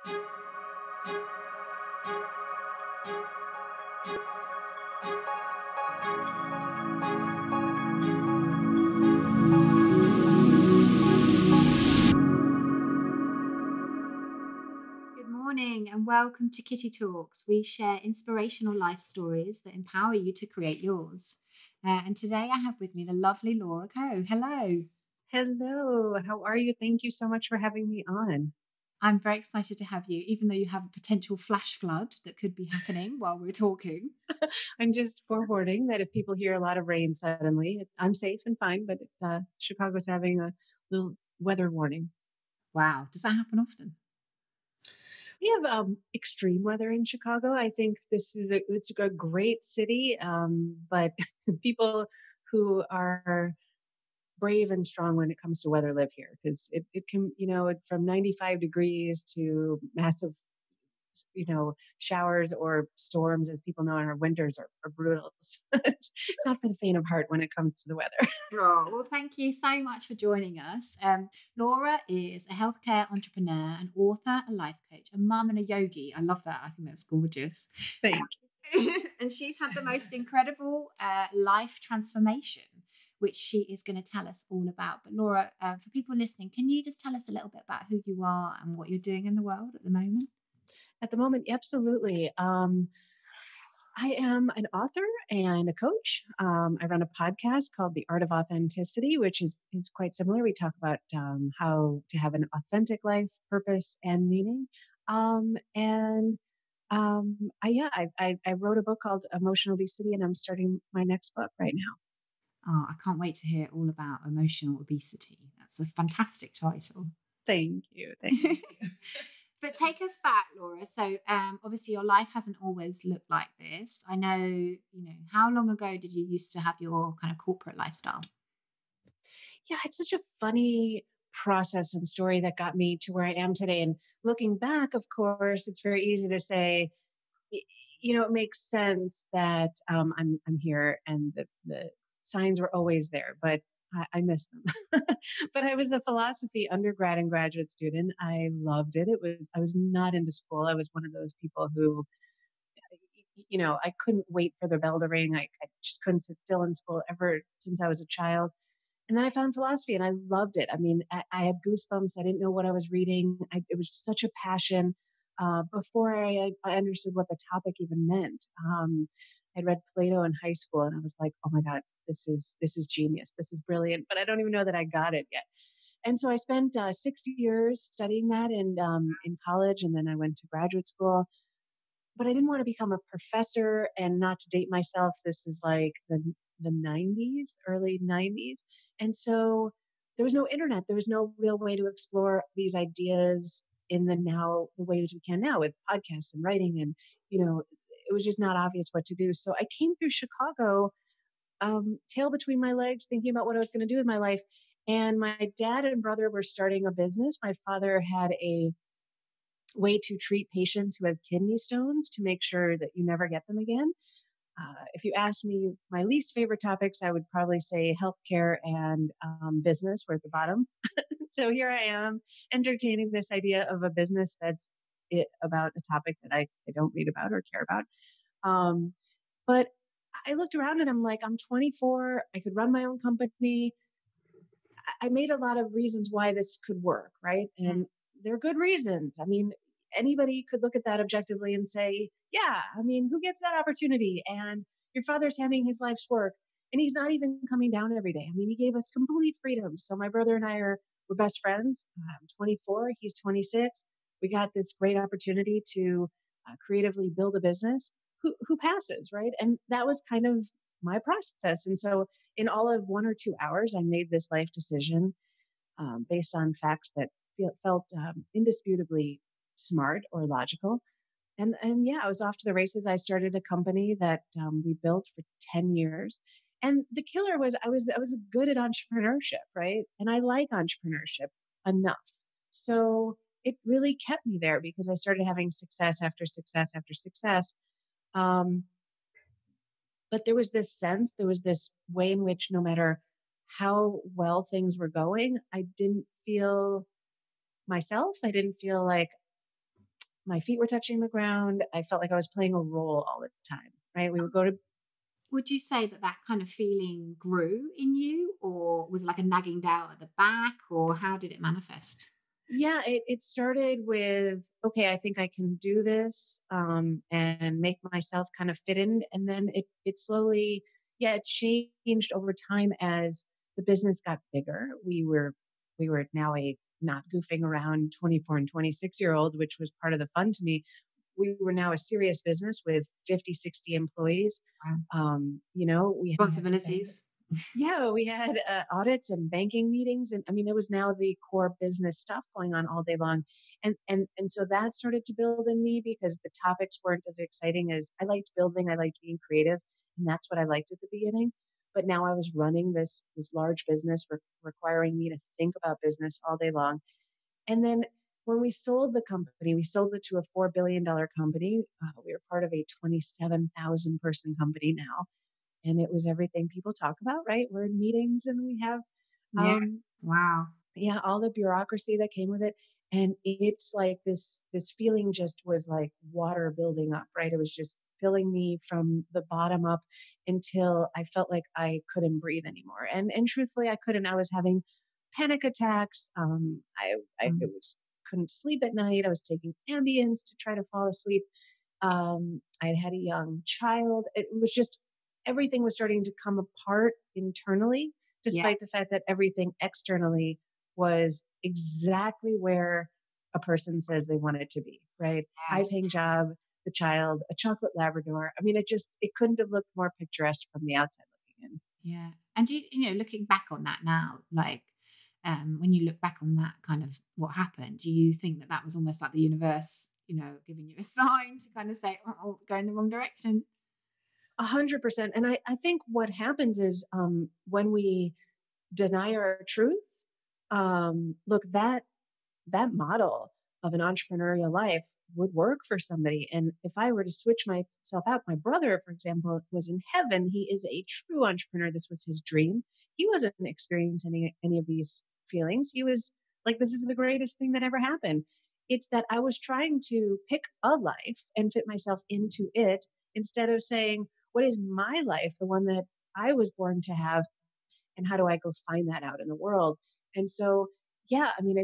Good morning and welcome to Kitty Talks. We share inspirational life stories that empower you to create yours. And today I have with me the lovely Laura Coe. Hello. Hello, how are you? Thank you so much for having me on. I'm very excited to have you, even though you have a potential flash flood that could be happening while we're talking. I'm just forewarning that if people hear a lot of rain suddenly, I'm safe and fine, but Chicago's having a little weather warning. Wow. Does that happen often? We have extreme weather in Chicago. I think it's a great city, but people who are brave and strong when it comes to weather live here because it can, from 95 degrees to massive showers or storms, as people know, in our winters are brutal. It's not for the faint of heart when it comes to the weather. Oh, well, thank you so much for joining us. Laura is a healthcare entrepreneur, an author, a life coach, a mum, and a yogi. I love that. I think that's gorgeous. Thank And she's had the most incredible life transformation, which she is going to tell us all about. But Laura, for people listening, can you just tell us a little bit about who you are and what you're doing in the world at the moment? At the moment, absolutely. I am an author and a coach. I run a podcast called The Art of Authenticity, which is quite similar. We talk about how to have an authentic life, purpose, and meaning. I wrote a book called Emotional Obesity, and I'm starting my next book right now. Oh, I can't wait to hear all about emotional obesity. That's a fantastic title. Thank you. Thank you. But take us back, Laura. So obviously your life hasn't always looked like this. I know, how long ago did you used to have your kind of corporate lifestyle? Yeah, it's such a funny process and story that got me to where I am today. And looking back, of course, it's very easy to say, y- it makes sense that I'm here and the signs were always there, but I miss them. But I was a philosophy undergrad and graduate student. I loved it. I was not into school. I was one of those people who, I couldn't wait for the bell to ring. I just couldn't sit still in school ever since I was a child. And then I found philosophy and I loved it. I mean, I had goosebumps. I didn't know what I was reading. It was such a passion. Before I understood what the topic even meant. I'd read Plato in high school and I was like, oh my God, this is genius. This is brilliant. But I don't even know that I got it yet. And so I spent 6 years studying that in college, and then I went to graduate school. But I didn't want to become a professor, and not to date myself. This is like the 90s, early 90s. And so there was no internet. There was no real way to explore these ideas in the ways we can now with podcasts and writing. And, it was just not obvious what to do. So I came through Chicago, tail between my legs, thinking about what I was going to do with my life. And my dad and brother were starting a business. My father had a way to treat patients who have kidney stones to make sure that you never get them again. If you ask me my least favorite topics, I would probably say healthcare and business were at the bottom. So here I am entertaining this idea of a business that's about a topic that I don't read about or care about. But I looked around and I'm like, I'm 24. I could run my own company. I made a lot of reasons why this could work, right? And they're good reasons. I mean, anybody could look at that objectively and say, yeah, I mean, who gets that opportunity? And your father's having his life's work and he's not even coming down every day. I mean, he gave us complete freedom. So my brother and we're best friends. I'm 24, he's 26. We got this great opportunity to creatively build a business. Who passes, right? And that was kind of my process. And so in all of 1 or 2 hours, I made this life decision based on facts that felt indisputably smart or logical. And yeah, I was off to the races. I started a company that we built for 10 years. And the killer was I was good at entrepreneurship, right? And I like entrepreneurship enough. So it really kept me there because I started having success after success after success. Um, but there was this way in which no matter how well things were going, I didn't feel myself. I didn't feel like my feet were touching the ground. I felt like I was playing a role all the time, right? We would go to Would you say that that kind of feeling grew in you, or was it like a nagging down at the back, or how did it manifest? Yeah, it started with, okay, I think I can do this, and make myself kind of fit in. And then it slowly, yeah, it changed over time as the business got bigger. We were now a not goofing around 24 and 26-year-old, which was part of the fun to me. We were now a serious business with 50, 60 employees. Wow. We had Responsibilities. yeah, we had audits and banking meetings, and I mean, it was now the core business stuff going on all day long, and so that started to build in me because the topics weren't as exciting as I liked building. I liked being creative, and that's what I liked at the beginning. But now I was running this large business requiring me to think about business all day long, and then when we sold the company, we sold it to a $4 billion company. We were part of a 27,000 person company now, and it was everything people talk about, right? We're in meetings and we have, Yeah. um, Wow. yeah, all the bureaucracy that came with it. And it's like this feeling just was like water building up, right? It was just filling me from the bottom up until I felt like I couldn't breathe anymore. And truthfully, I couldn't. I was having panic attacks. I it Mm. was couldn't sleep at night. I was taking Ambience to try to fall asleep. I had a young child. It was just everything was starting to come apart internally, Yeah. despite the fact that everything externally was exactly where a person says they want it to be, right? Yeah. High paying job, the child, a chocolate Labrador. I mean, it couldn't have looked more picturesque from the outside looking in. Yeah. And looking back on that now, like, when you look back on that kind of what happened, do you think that that was almost like the universe, giving you a sign to kind of say, oh, go in the wrong direction? 100%. And I think what happens is when we deny our truth, look, that model of an entrepreneurial life would work for somebody. And if I were to switch myself out, my brother, for example, was in heaven. He is a true entrepreneur. This was his dream. He wasn't experiencing any of these feelings. He was like, this is the greatest thing that ever happened. It's that I was trying to pick a life and fit myself into it instead of saying, what is my life, the one that I was born to have? And how do I go find that out in the world? And so, yeah, I mean,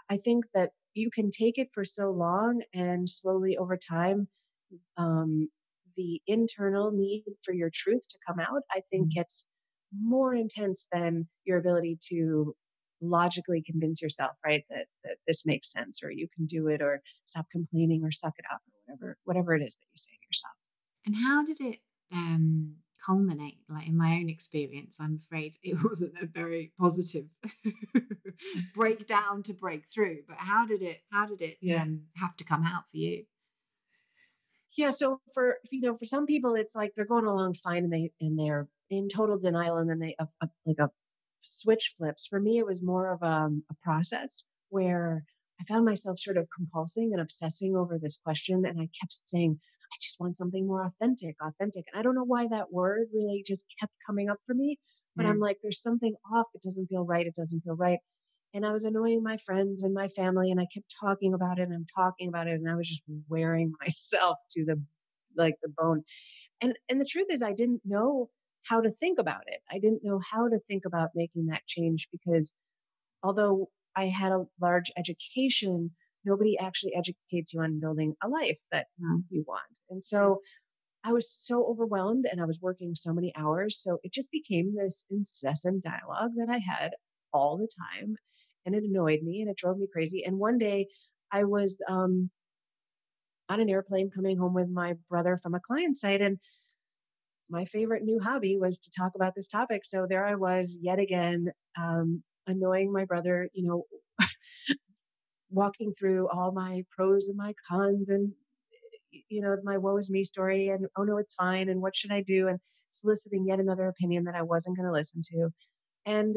I think that you can take it for so long, and slowly over time, um, the internal need for your truth to come out, I think, Mm. gets more intense than your ability to logically convince yourself, right, that this makes sense, or you can do it, or stop complaining, or suck it up, or whatever it is that you say to yourself. And how did it culminate? Like in my own experience, I'm afraid it wasn't a very positive breakdown to break through. But how did it Yeah. have to come out for you? Yeah, so for some people, it's like they're going along fine, and they're in total denial, and then like a switch flips. For me, it was more of a process where I found myself sort of compulsing and obsessing over this question, and I kept saying, "I just want something more authentic, authentic." And I don't know why that word really just kept coming up for me, but I'm Mm. like, "There's something off. It doesn't feel right. It doesn't feel right." And I was annoying my friends and my family, and I kept talking about it and talking about it, and I was just wearing myself to the bone. And the truth is, I didn't know how to think about it. I didn't know how to think about making that change because although I had a large education, nobody actually educates you on building a life that Mm. you want. And so I was so overwhelmed and I was working so many hours. So it just became this incessant dialogue that I had all the time. And it annoyed me and it drove me crazy. And one day I was on an airplane coming home with my brother from a client site. And my favorite new hobby was to talk about this topic. So there I was yet again, annoying my brother, walking through all my pros and my cons and my woe is me story and oh no it's fine and what should I do, and soliciting yet another opinion that I wasn't going to listen to. And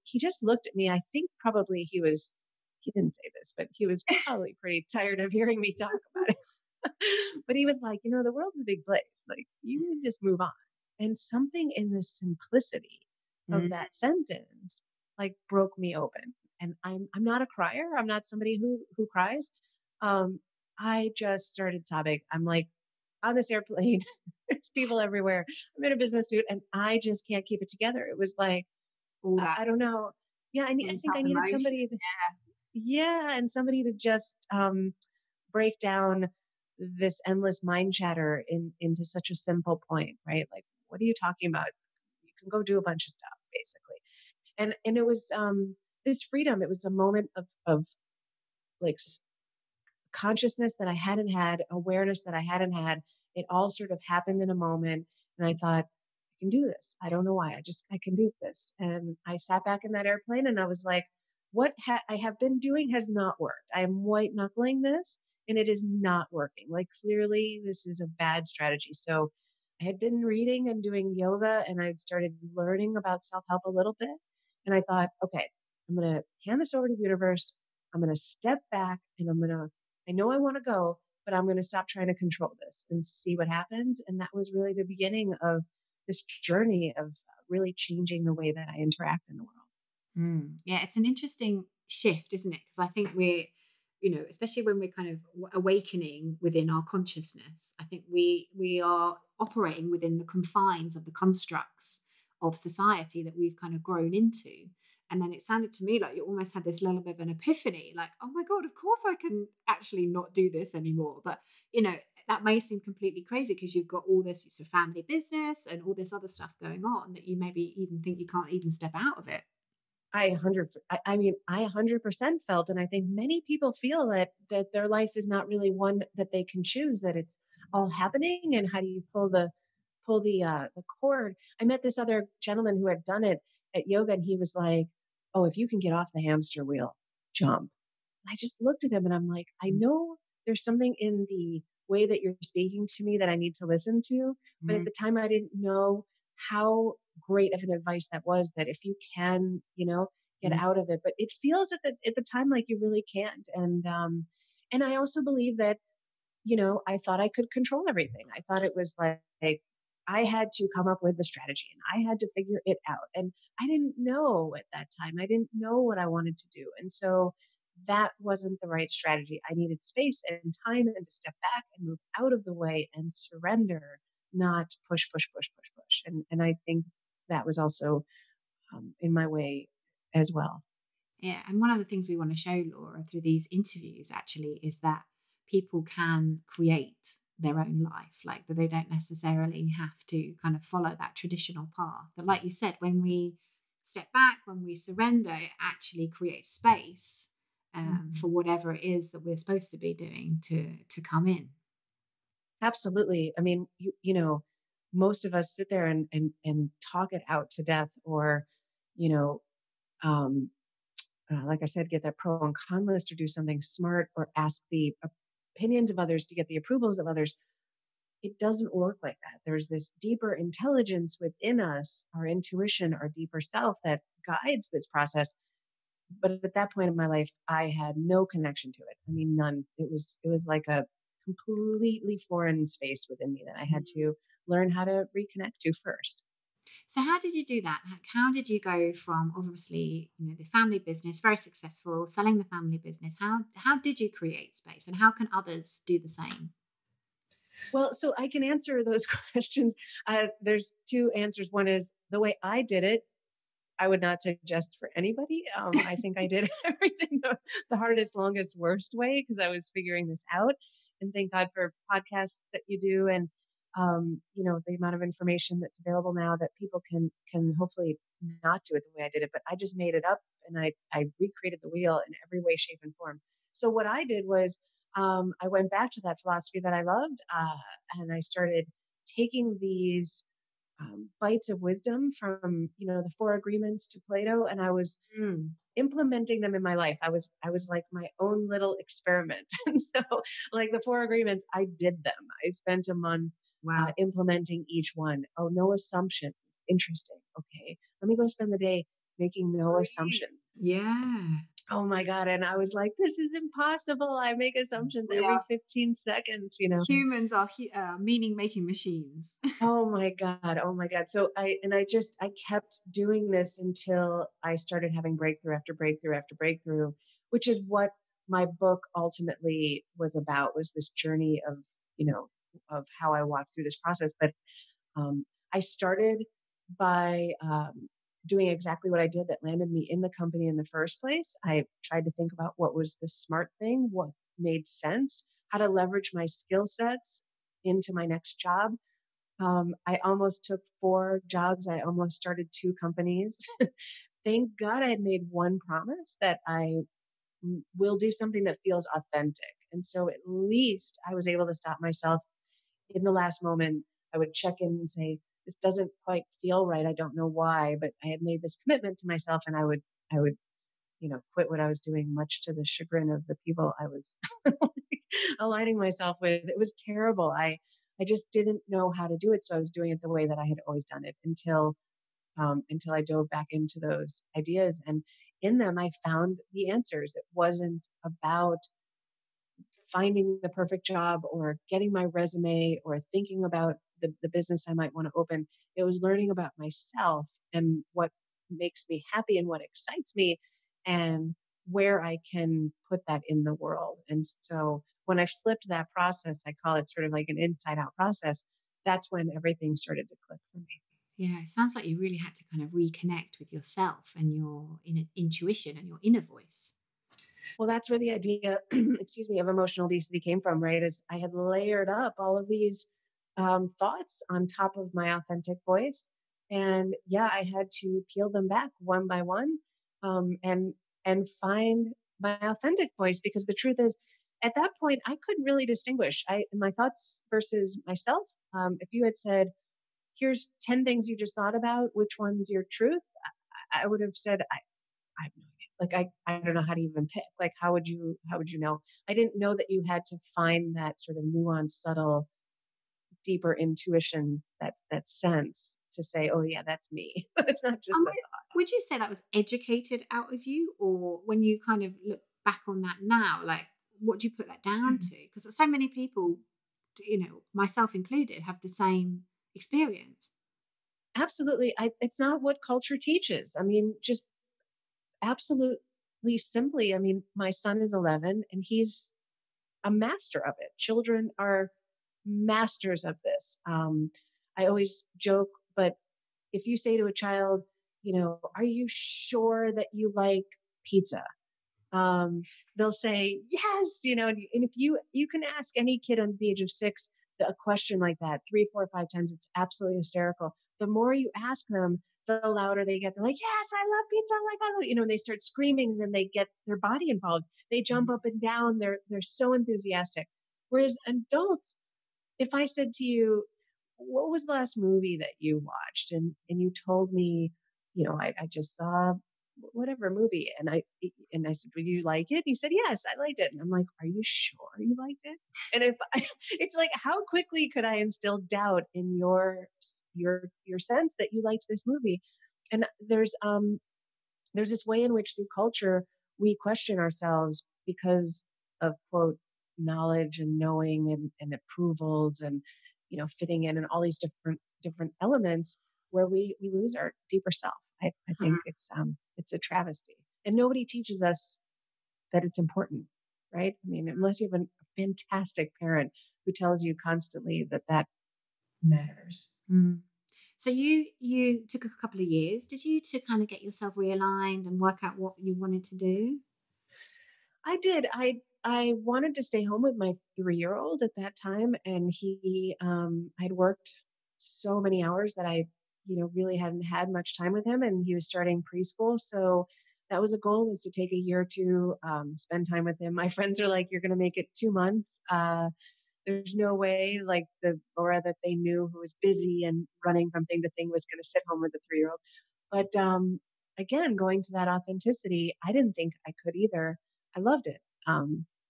he just looked at me. I think probably he didn't say this, but he was probably pretty tired of hearing me talk about it. But he was like, the world's a big place, like you can just move on. And something in the simplicity of Mm. that sentence like broke me open. and I'm not a crier. I'm not somebody who cries. Um, I just started sobbing. I'm like on this airplane, there's people everywhere. I'm in a business suit and I just can't keep it together. It was like, All that I don't know. Yeah, I pent think up I needed emotion. somebody to, yeah, and somebody to just break down this endless mind chatter into such a simple point, right? Like, what are you talking about? You can go do a bunch of stuff, basically. And it was this freedom. It was a moment of like consciousness that I hadn't had, awareness that I hadn't had. It all sort of happened in a moment. And I thought, I can do this. I don't know why. I can do this. And I sat back in that airplane and I was like, what I have been doing has not worked. I am white knuckling this and it is not working. Like, clearly, this is a bad strategy. So I had been reading and doing yoga and I'd started learning about self help a little bit. And I thought, okay, I'm going to hand this over to the universe. I'm going to step back and I know I want to go, but I'm going to stop trying to control this and see what happens. And that was really the beginning of this journey of really changing the way that I interact in the world. Yeah, it's an interesting shift, isn't it? Because I think we're, especially when we're kind of awakening within our consciousness, I think we are operating within the confines of the constructs of society that we've kind of grown into. And then it sounded to me like you almost had this little bit of an epiphany, like, oh my God, of course I can actually not do this anymore. But, that may seem completely crazy because you've got all this it's a family business and all this other stuff going on that you maybe even think you can't even step out of it. I mean, I 100% felt, and I think many people feel that their life is not really one that they can choose, that it's all happening. And how do you pull the cord? I met this other gentleman who had done it at yoga, and he was like, "Oh, if you can get off the hamster wheel, jump." I just looked at him and I'm like, I know there's something in the way that you're speaking to me that I need to listen to. But at Mm, the time, I didn't know how great of an advice that was, that if you can, get mm, out of it. But it feels at the time like you really can't. And I also believe that, I thought I could control everything. I thought it was like I had to come up with the strategy and I had to figure it out. And I didn't know at that time. I didn't know what I wanted to do. And so that wasn't the right strategy. I needed space and time and to step back and move out of the way and surrender, not push, push, push, push, push. And I think that was also in my way as well. Yeah. And one of the things we want to show, Laura, through these interviews actually is that people can create their own life, like that they don't necessarily have to kind of follow that traditional path. That, like you said, when we step back, when we surrender, it actually creates space Mhm. for whatever it is that we're supposed to be doing to come in. Absolutely. I mean, most of us sit there and talk it out to death, or, you know, um, like I said, get that pro and con list, or do something smart, or ask the opinions of others to get the approvals of others. It doesn't work like that. There's this deeper intelligence within us, our intuition, our deeper self that guides this process. But at that point in my life, I had no connection to it. I mean, none. It was like a completely foreign space within me that I had to learn how to reconnect to first. So how did you do that? How did you go from obviously, the family business, very successful, selling the family business? How did you create space and how can others do the same? Well, so I can answer those questions. There's two answers. One is the way I did it. I would not suggest for anybody. I think I did everything the hardest, longest, worst way because I was figuring this out. And thank God for podcasts that you do, and the amount of information that's available now that people can hopefully not do it the way I did it. But I just made it up and I recreated the wheel in every way, shape, and form. So what I did was I went back to that philosophy that I loved, and I started taking these bites of wisdom from the four agreements to Plato, and I was Mm, implementing them in my life. I was like my own little experiment. And so, like, the four agreements, I did them. I spent a month wow. implementing each one. Oh, no assumptions. Interesting. Okay, let me go spend the day making no Breathe. assumptions. Yeah. Oh my God. And I was like, this is impossible. I make assumptions We every are 15 seconds, you know. humans are meaning making machines. Oh my God. Oh my God. So I kept doing this until I started having breakthrough after breakthrough after breakthrough, which is what my book ultimately was about, was this journey of, you know, of how I walked through this process. But I started by doing exactly what I did that landed me in the company in the first place. I tried to think about what was the smart thing, what made sense, how to leverage my skill sets into my next job. I almost took 4 jobs. I almost started 2 companies. Thank God I had made one promise that I will do something that feels authentic. And so at least I was able to stop myself in the last moment. I would check in and say, this doesn't quite feel right. I don't know why, but I had made this commitment to myself, and I would, you know, quit what I was doing, much to the chagrin of the people I was aligning myself with. It was terrible. I just didn't know how to do it. So I was doing it the way that I had always done it until I dove back into those ideas. And in them, I found the answers. It wasn't about finding the perfect job or getting my resume or thinking about the business I might want to open. It was learning about myself and what makes me happy and what excites me and where I can put that in the world. And so when I flipped that process, I call it sort of like an inside out process. That's when everything started to click for me. Yeah, it sounds like you really had to kind of reconnect with yourself and your intuition and your inner voice. Well, that's where the idea, excuse me, of emotional obesity came from, right? Is I had layered up all of these thoughts on top of my authentic voice, and yeah, I had to peel them back one by one, and find my authentic voice. Because the truth is, at that point, I couldn't really distinguish my thoughts versus myself. If you had said, "Here's 10 things you just thought about, which one's your truth?" I would have said, I have no idea. Like I don't know how to even pick. Like how would you know? I didn't know that you had to find that sort of nuanced, subtle, deeper intuition, that sense to say, oh yeah, that's me. It's not And just a thought. would you say that was educated out of you, or when you kind of look back on that now, like what do you put that down to? Because so many people, myself included, have the same experience. Absolutely. It's not what culture teaches. I mean, just absolutely simply, I mean, my son is 11 and he's a master of it. Children are masters of this. I always joke, but if you say to a child, you know, are you sure that you like pizza? Um, they'll say yes, you know, and if you can ask any kid under the age of 6 a question like that 3, 4, 5 times, it's absolutely hysterical. The more you ask them, the louder they get. They're like, yes, I love pizza. Like, I love, you know, and they start screaming, and then they get their body involved. They jump up and down. They're so enthusiastic. Whereas adults, if I said to you, what was the last movie that you watched? And you told me, you know, I just saw whatever movie. And I said, "Did you like it?" And you said, "Yes, I liked it." And I'm like, "Are you sure you liked it?" And if I, it's like, how quickly could I instill doubt in your sense that you liked this movie? And there's this way in which through culture we question ourselves because of quote knowledge and knowing and approvals and, you know, fitting in and all these different elements where we lose our deeper self. I think it's a travesty, and nobody teaches us that it's important, right? I mean, unless you have a fantastic parent who tells you constantly that that matters. Mm. So you took a couple of years, did you, to kind of get yourself realigned and work out what you wanted to do? I did. I wanted to stay home with my 3-year-old at that time, and he I'd worked so many hours that I, you know, really hadn't had much time with him, and he was starting preschool. So that was a goal, was to take a year to spend time with him. My friends are like, "You're going to make it 2 months." There's no way, like the Laura that they knew, who was busy and running from thing to thing, was going to sit home with a 3-year-old. But again, going to that authenticity, I didn't think I could either. I loved it.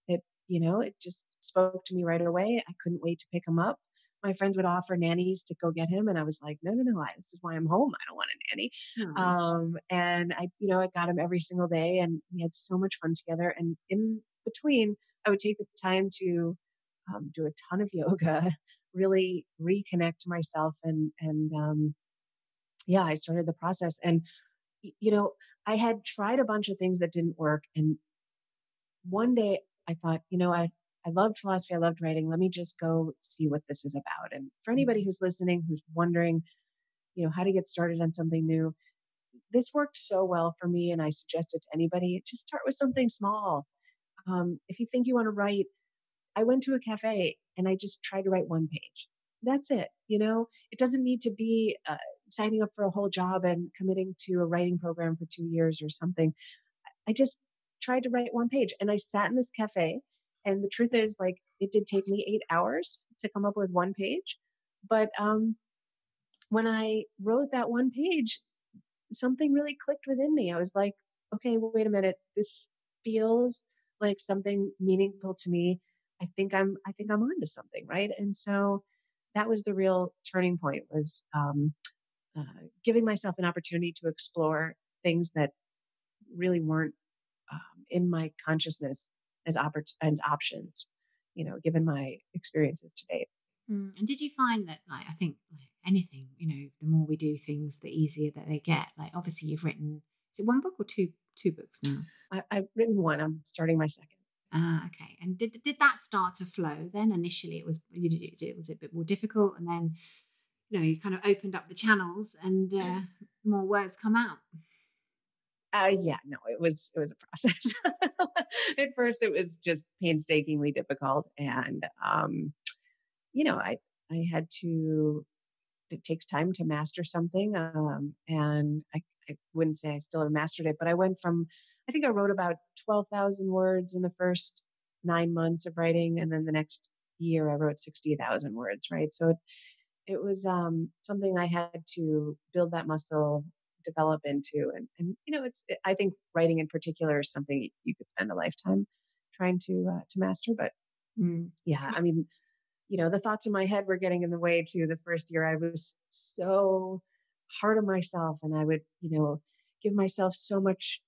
It, you know, it just spoke to me right away. I couldn't wait to pick him up. my friends would offer nannies to go get him, and I was like, no, no, no, this is why I'm home. I don't want a nanny. Oh. And I got him every single day, and we had so much fun together. And in between, I would take the time to do a ton of yoga, really reconnect to myself, and yeah, I started the process. And y- you know, I had tried a bunch of things that didn't work, and one day I thought, I loved philosophy, I loved writing. Let me just go see what this is about. And for anybody who's listening, who's wondering, how to get started on something new, this worked so well for me. And I suggest it to anybody. Just start with something small. If you think you want to write, I went to a cafe and I just tried to write one page. That's it. It doesn't need to be signing up for a whole job and committing to a writing program for 2 years or something. I just tried to write one page, and I sat in this cafe. And the truth is, like, it did take me 8 hours to come up with one page. But when I wrote that one page, something really clicked within me. I was like, okay, well, wait a minute. This feels like something meaningful to me. I think I'm onto something, right? And so that was the real turning point, was uh, giving myself an opportunity to explore things that really weren't in my consciousness as options, given my experiences to date. And did you find that, like, I think, like anything, the more we do things, the easier that they get. Like, obviously, you've written, is it one book or two books now? I've written one. I'm starting my second. Ah, okay. And did that start to flow then? Initially, it was a bit more difficult, and then you kind of opened up the channels, and more words come out. Yeah, no, it was a process. At first, it was just painstakingly difficult, and you know, I I had to. It takes time to master something, and I wouldn't say I still have mastered it, but I went from, I think I wrote about 12,000 words in the first 9 months of writing, and then the next year I wrote 60,000 words. Right, so it was something I had to build that muscle, develop into, and I think writing in particular is something you could spend a lifetime trying to master. But Mm. yeah, I mean, the thoughts in my head were getting in the way too. The first year I was so hard on myself, and I would, give myself so much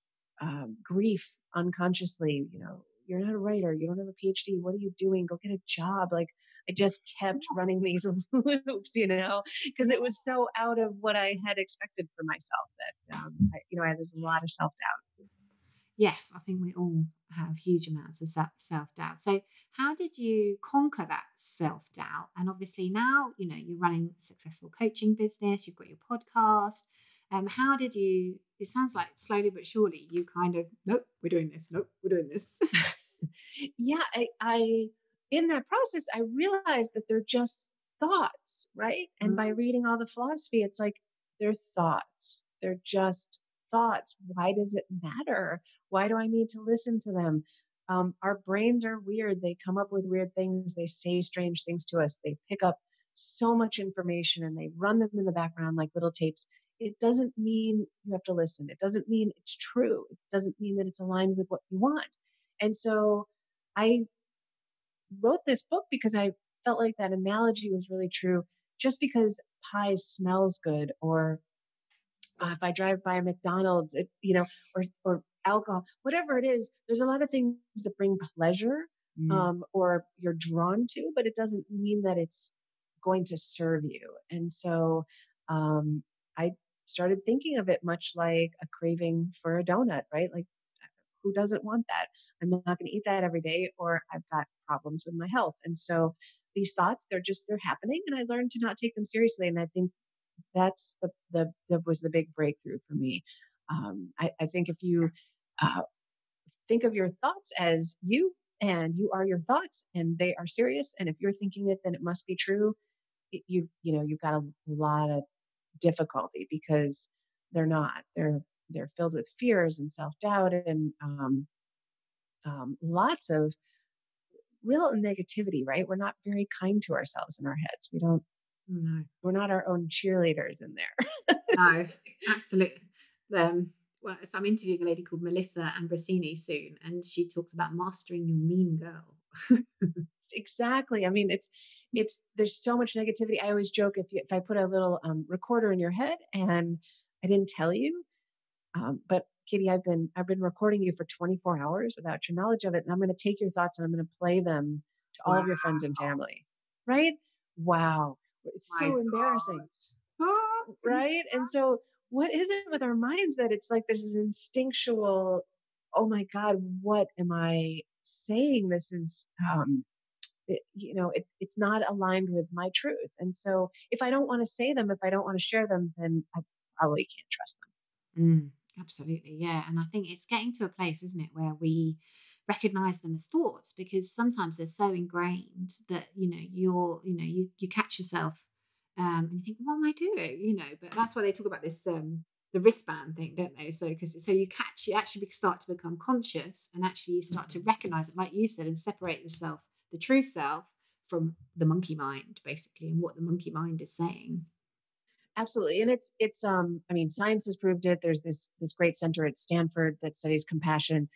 grief unconsciously. You're not a writer. You don't have a PhD. What are you doing? Go get a job. Like, I just kept running these loops, because it was so out of what I had expected for myself that, there's a lot of self doubt. Yes, I think we all have huge amounts of self doubt. So, how did you conquer that self doubt? And obviously, now you're running a successful coaching business. You've got your podcast. How did you? It sounds like slowly but surely you kind of, nope, we're doing this. Nope, we're doing this. Yeah, I in that process, I realized that they're just thoughts, right? And by Mm. reading all the philosophy, it's like they're thoughts. They're just thoughts. Why does it matter? Why do I need to listen to them? Our brains are weird. They come up with weird things. They say strange things to us. They pick up so much information and they run them in the background like little tapes. It doesn't mean you have to listen. It doesn't mean it's true. It doesn't mean that it's aligned with what you want. And so I wrote this book because I felt like that analogy was really true. Just because pie smells good, or if I drive by a McDonald's, or alcohol, whatever it is, there's a lot of things that bring pleasure, Mm. or you're drawn to, but it doesn't mean that it's going to serve you. And so I started thinking of it much like a craving for a donut, right? Like, who doesn't want that? I'm not going to eat that every day, or I've got problems with my health. And so these thoughts, they're happening, and I learned to not take them seriously. And I think that's that was the big breakthrough for me. I think if you uh, think of your thoughts as you, and you are your thoughts, and they are serious, and if you're thinking it, then it must be true. You've got a lot of difficulty, because they're not. They're filled with fears and self doubt, and lots of real negativity. Right? We're not very kind to ourselves in our heads. We don't. No, We're not our own cheerleaders in there. no, absolutely. So I'm interviewing a lady called Melissa Ambrosini soon, and she talks about mastering your mean girl. Exactly. I mean, there's so much negativity. I always joke if I put a little recorder in your head and I didn't tell you, but Katie, I've been recording you for 24 hours without your knowledge of it, and I'm going to take your thoughts and I'm going to play them to all Wow. of your friends and family. Right? Wow, it's My so embarrassing, God. right? And so, what is it with our minds that it's like this is instinctual? Oh my God, what am I saying? This is it's not aligned with my truth. And so if I don't want to say them, if I don't want to share them, then I probably can't trust them. Mm, absolutely, yeah. And I think it's getting to a place, isn't it, where we recognize them as thoughts because sometimes they're so ingrained that you catch yourself and you think, what am I doing? But that's why they talk about this the wristband thing, don't they? So you actually start to become conscious and actually you start to recognize it, like you said, and separate yourself, the true self, from the monkey mind, basically, and what the monkey mind is saying. Absolutely. And I mean, science has proved it. There's this great center at Stanford that studies compassion.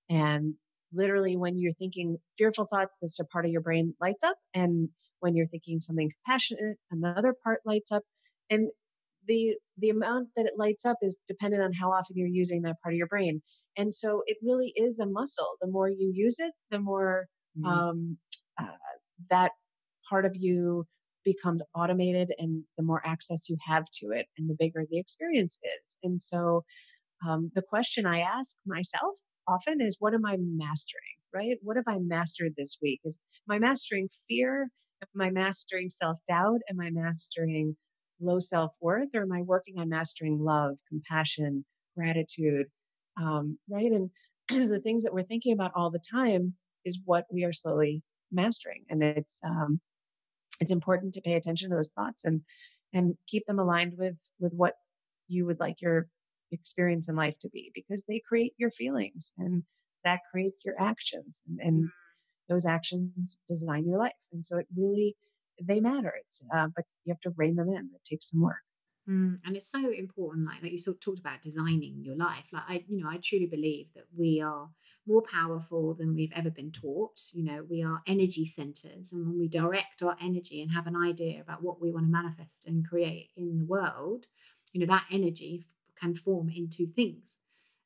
And literally when you're thinking fearful thoughts, this a part of your brain lights up. And when you're thinking something compassionate, another part lights up. And the amount that it lights up is dependent on how often you're using that part of your brain. And so it really is a muscle. The more you use it, the more Mm. um, uh, that part of you becomes automated and the more access you have to it and the bigger the experience is. And so the question I ask myself often is, what am I mastering, right? What have I mastered this week? Am I mastering fear? Am I mastering self-doubt? Am I mastering low self-worth? Or am I working on mastering love, compassion, gratitude? Right? And the things that we're thinking about all the time is what we are slowly mastering. And it's important to pay attention to those thoughts and keep them aligned with what you would like your experience in life to be, because they create your feelings and that creates your actions, and those actions design your life. And so it really, they matter. But you have to rein them in. It takes some work. And it's so important, like you sort of talked about designing your life. Like I truly believe that we are more powerful than we've ever been taught. We are energy centers, and when we direct our energy and have an idea about what we want to manifest and create in the world, that energy can form into things.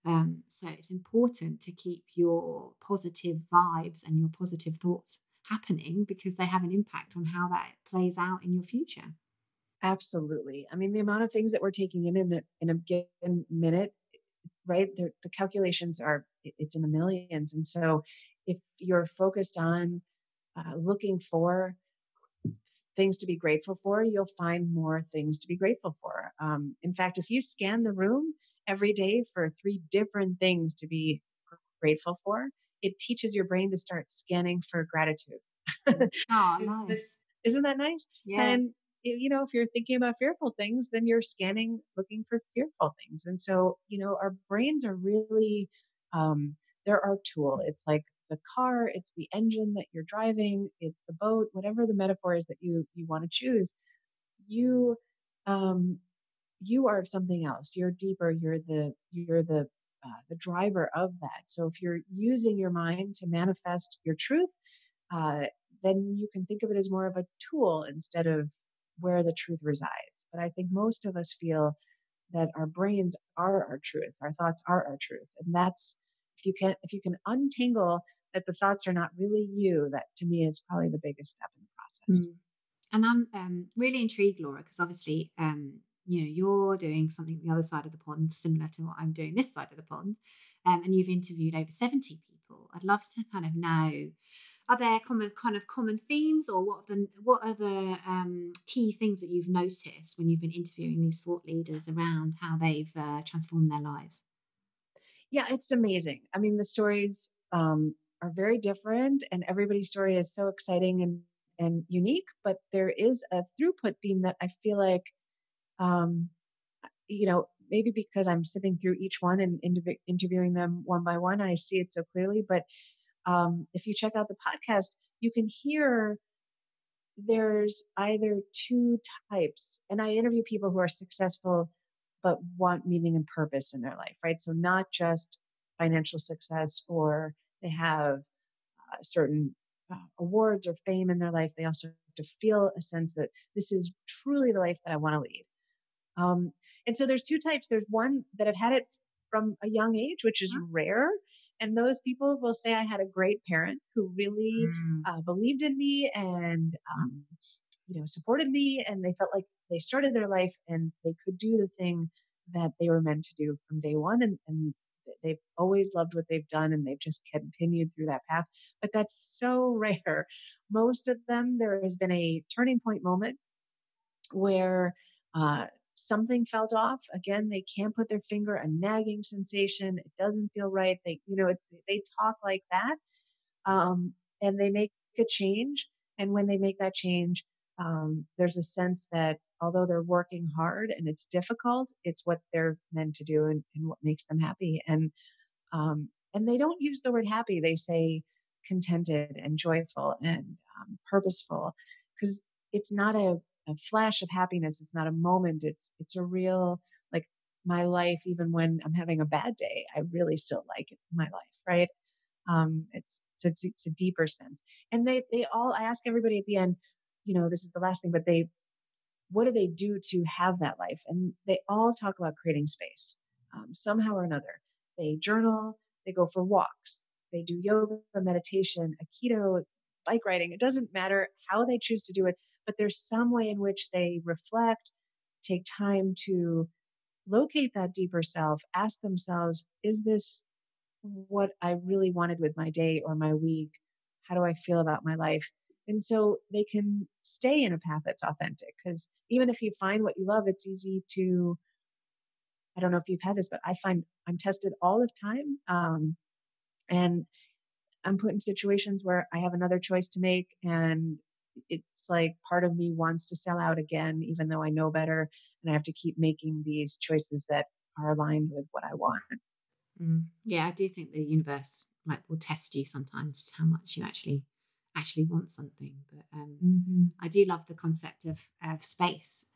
So it's important to keep your positive vibes and your positive thoughts happening because they have an impact on how that plays out in your future. Absolutely. I mean, the amount of things that we're taking in a given minute, right? The calculations it's in the millions. And so if you're focused on looking for things to be grateful for, you'll find more things to be grateful for. In fact, if you scan the room every day for 3 different things to be grateful for, it teaches your brain to start scanning for gratitude. Oh, But nice. isn't that nice? Yeah. And if you're thinking about fearful things, then you're scanning, looking for fearful things. And so, our brains are really, they're our tool. It's like the car, it's the engine that you're driving, it's the boat, whatever the metaphor is that you want to choose. You, um, you are something else. You're deeper. You're the driver of that. So if you're using your mind to manifest your truth, uh, then you can think of it as more of a tool instead of where the truth resides. But I think most of us feel that our brains are our truth, our thoughts are our truth, and that's if you can untangle that the thoughts are not really you, that to me is probably the biggest step in the process. Mm. And I'm really intrigued, Laura, because obviously, you're doing something the other side of the pond, similar to what I'm doing this side of the pond, and you've interviewed over 70 people. I'd love to kind of know, are there common themes, or what are the key things that you've noticed when you've been interviewing these thought leaders around how they've transformed their lives? Yeah, it's amazing. I mean, the stories are very different, and everybody's story is so exciting and unique. But there is a throughput theme that I feel like, um, maybe because I'm sitting through each one and interviewing them one by one, I see it so clearly. But if you check out the podcast, you can hear there's either two types, and I interview people who are successful but want meaning and purpose in their life, right? So not just financial success, or they have certain awards or fame in their life. They also to feel a sense that this is truly the life that I want to lead. And so there's two types. There's one that have had it from a young age, which is rare. And those people will say I had a great parent who really believed in me and, supported me. And they felt like they started their life and they could do the thing that they were meant to do from day one. And they've always loved what they've done and they've just continued through that path. But that's so rare. Most of them, there has been a turning point moment where something felt off. Again, they can't put their finger, a nagging sensation. It doesn't feel right. They talk like that, and they make a change. And when they make that change, there's a sense that although they're working hard and it's difficult, it's what they're meant to do and what makes them happy. And they don't use the word happy. They say contented and joyful and purposeful, because it's not a flash of happiness. It's not a moment. It's a real, like, my life, even when I'm having a bad day, I really still like it, my life, right? It's a deeper sense. And they all, I ask everybody at the end, this is the last thing, but what do they do to have that life? And they all talk about creating space, somehow or another. They journal, they go for walks, they do yoga, meditation, aikido, bike riding. It doesn't matter how they choose to do it, but there's some way in which they reflect, take time to locate that deeper self, ask themselves, is this what I really wanted with my day or my week? How do I feel about my life? And so they can stay in a path that's authentic, because even if you find what you love, it's easy to, I don't know if you've had this, but I find I'm tested all the time. And I'm put in situations where I have another choice to make, and it's like part of me wants to sell out again, even though I know better. And I have to keep making these choices that are aligned with what I want. Yeah, I do think the universe will test you sometimes how much you actually want something. But I do love the concept of space.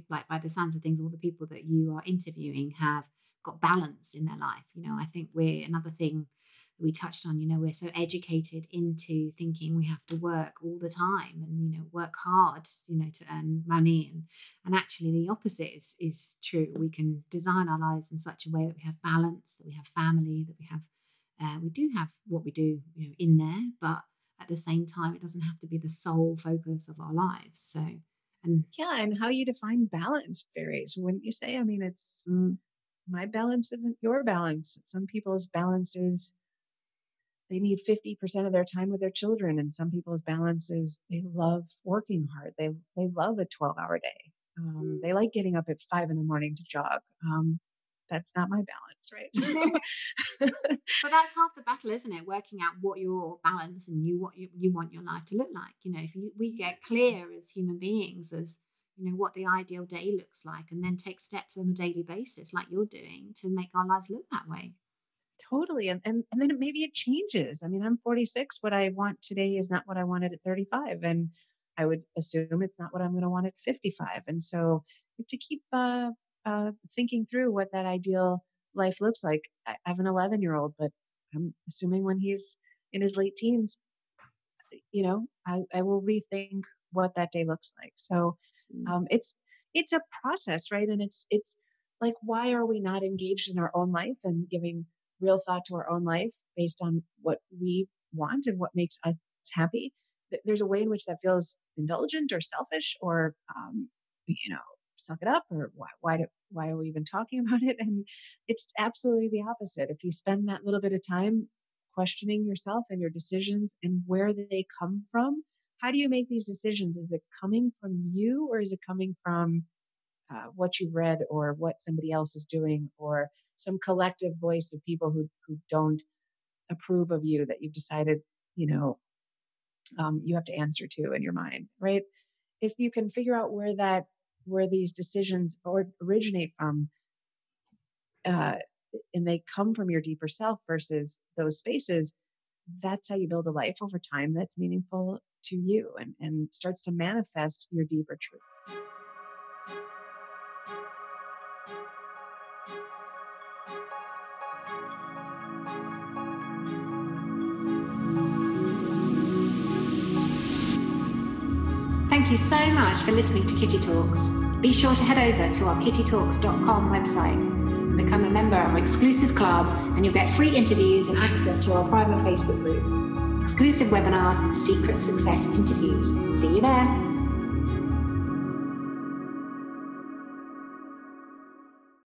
Like, by the sounds of things, all the people that you are interviewing have got balance in their life. I think we're another thing that we touched on. We're so educated into thinking we have to work all the time and work hard to earn money, and actually the opposite is true. We can design our lives in such a way that we have balance, that we have family, that we do have what we do in there, but at the same time it doesn't have to be the sole focus of our lives. So, and how you define balance varies, wouldn't you say? I mean, it's my balance isn't your balance. Some people's balance is they need 50% of their time with their children. And some people's balance is they love working hard. They love a 12-hour day. They like getting up at 5 a.m. to jog. That's not my balance, right? But that's half the battle, isn't it? Working out what your balance and what you want your life to look like. If we get clear as human beings as what the ideal day looks like, and then take steps on a daily basis, like you're doing, to make our lives look that way. Totally. And then maybe it changes. I mean, I'm 46. What I want today is not what I wanted at 35. And I would assume it's not what I'm going to want at 55. And so you have to keep thinking through what that ideal life looks like. I have an 11-year-old, but I'm assuming when he's in his late teens, I will rethink what that day looks like. So it's a process, right? And it's like, why are we not engaged in our own life and giving real thought to our own life based on what we want and what makes us happy? There's a way in which that feels indulgent or selfish or, suck it up, or why are we even talking about it? And it's absolutely the opposite. If you spend that little bit of time questioning yourself and your decisions and where they come from, how do you make these decisions? Is it coming from you, or is it coming from what you've read or what somebody else is doing, or some collective voice of people who don't approve of you that you've decided, you have to answer to in your mind, right? If you can figure out where these decisions originate from, and they come from your deeper self versus those spaces, that's how you build a life over time that's meaningful to you and starts to manifest your deeper truth. thank you so much for listening to Kitty Talks. Be sure to head over to our kittytalks.com website and become a member of our exclusive club, and you'll get free interviews and access to our private Facebook group, exclusive webinars and secret success interviews. See you there.